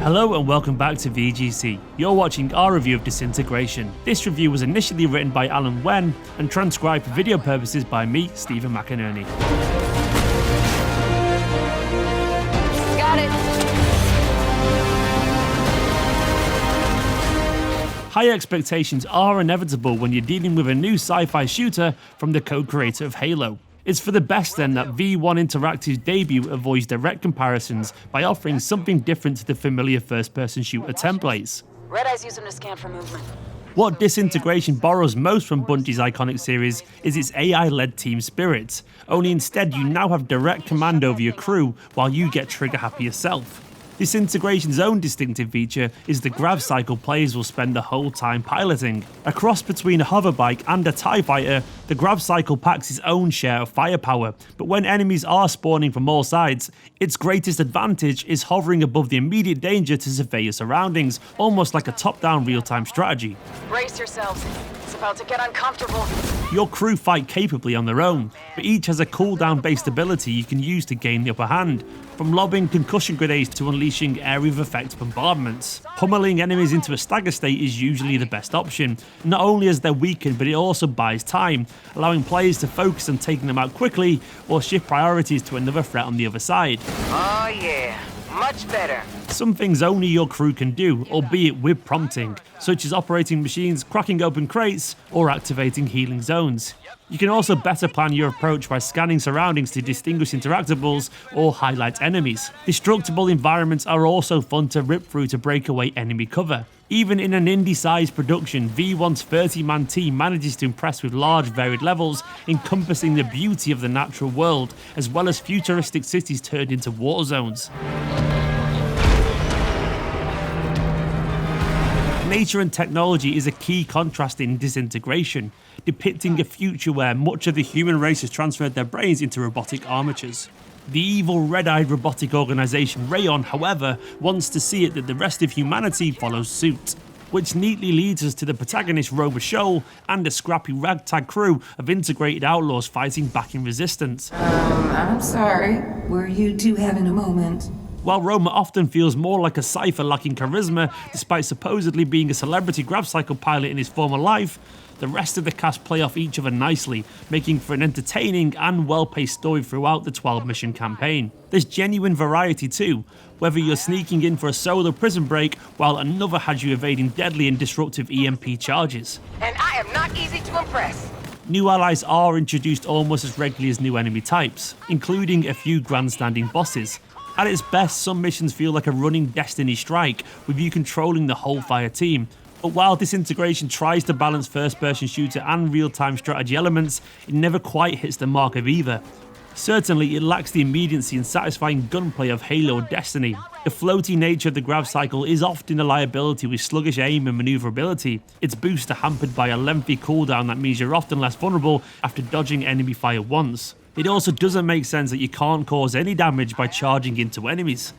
Hello and welcome back to VGC. You're watching our review of Disintegration. This review was initially written by Alan Wen and transcribed for video purposes by me, Steven McInerney. Got it. High expectations are inevitable when you're dealing with a new sci-fi shooter from the co-creator of Halo. It's for the best then that V1 Interactive's debut avoids direct comparisons by offering something different to the familiar first-person shooter templates. Red Eye's using to scan for movement. What Disintegration borrows most from Bungie's iconic series is its AI-led team spirit, only instead you now have direct command over your crew while you get trigger-happy yourself. Disintegration's own distinctive feature is the grav cycle players will spend the whole time piloting. A cross between a hoverbike and a TIE fighter, the grav cycle packs its own share of firepower, but when enemies are spawning from all sides, its greatest advantage is hovering above the immediate danger to survey your surroundings, almost like a top-down real-time strategy. Brace yourselves. It's about to get uncomfortable. Your crew fight capably on their own, but each has a cooldown based ability you can use to gain the upper hand, from lobbing concussion grenades to unleashing area of effect bombardments. Pummeling enemies into a stagger state is usually the best option, not only as they're weakened but it also buys time, allowing players to focus on taking them out quickly or shift priorities to another threat on the other side. Oh yeah, much better. Some things only your crew can do, albeit with prompting, such as operating machines, cracking open crates, or activating healing zones. You can also better plan your approach by scanning surroundings to distinguish interactables or highlight enemies. Destructible environments are also fun to rip through to break away enemy cover. Even in an indie-sized production, V1's 30-man team manages to impress with large varied levels encompassing the beauty of the natural world, as well as futuristic cities turned into war zones. Nature and technology is a key contrast in Disintegration, depicting a future where much of the human race has transferred their brains into robotic armatures. The evil red-eyed robotic organisation Rayon, however, wants to see it that the rest of humanity follows suit, which neatly leads us to the protagonist Roma Shoal and a scrappy ragtag crew of integrated outlaws fighting back in resistance. I'm sorry. Were you two having a moment? While Roma often feels more like a cipher lacking charisma, despite supposedly being a celebrity grav cycle pilot in his former life, the rest of the cast play off each other nicely, making for an entertaining and well-paced story throughout the 12-mission campaign. There's genuine variety too, whether you're sneaking in for a solo prison break while another has you evading deadly and disruptive EMP charges. And I am not easy to impress. New allies are introduced almost as regularly as new enemy types, including a few grandstanding bosses. At its best, some missions feel like a running Destiny strike, with you controlling the whole fire team. But while Disintegration tries to balance first-person shooter and real-time strategy elements, it never quite hits the mark of either. Certainly, it lacks the immediacy and satisfying gunplay of Halo or Destiny. The floaty nature of the grav cycle is often a liability with sluggish aim and maneuverability. Its boosts are hampered by a lengthy cooldown that means you're often less vulnerable after dodging enemy fire once. It also doesn't make sense that you can't cause any damage by charging into enemies.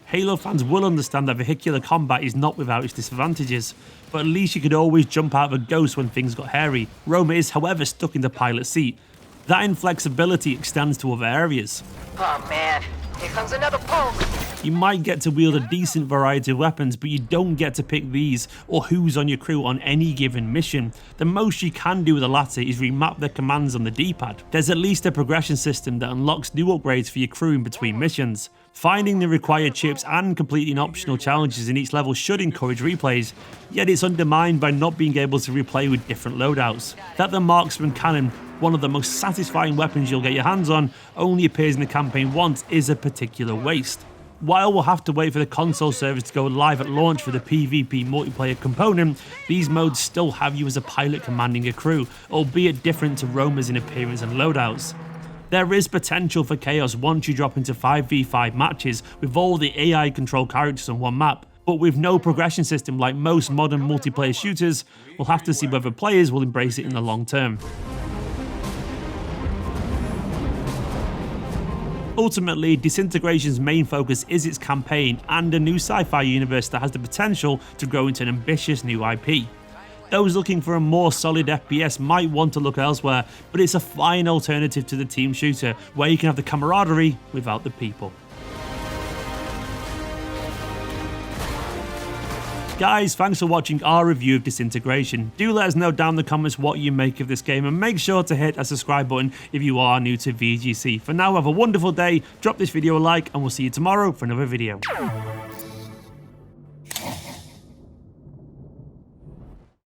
Halo fans will understand that vehicular combat is not without its disadvantages, but at least you could always jump out of a ghost when things got hairy. Roma is however stuck in the pilot seat. That inflexibility extends to other areas. Oh man, here comes another poke. You might get to wield a decent variety of weapons, but you don't get to pick these or who's on your crew on any given mission. The most you can do with the latter is remap the commands on the D-pad. There's at least a progression system that unlocks new upgrades for your crew in between missions. Finding the required chips and completing optional challenges in each level should encourage replays, yet it's undermined by not being able to replay with different loadouts. That the marksman cannon, one of the most satisfying weapons you'll get your hands on, only appears in the campaign once is a particular waste. While we'll have to wait for the console service to go live at launch for the PvP multiplayer component, these modes still have you as a pilot commanding a crew, albeit different to Roma's in appearance and loadouts. There is potential for chaos once you drop into 5v5 matches with all the AI controlled characters on one map, but with no progression system like most modern multiplayer shooters, we'll have to see whether players will embrace it in the long term. Ultimately, Disintegration's main focus is its campaign and a new sci-fi universe that has the potential to grow into an ambitious new IP. Those looking for a more solid FPS might want to look elsewhere, but it's a fine alternative to the team shooter, where you can have the camaraderie without the people. Guys, thanks for watching our review of Disintegration. Do let us know down in the comments what you make of this game, and make sure to hit that subscribe button if you are new to VGC. For now, have a wonderful day, drop this video a like, and we'll see you tomorrow for another video.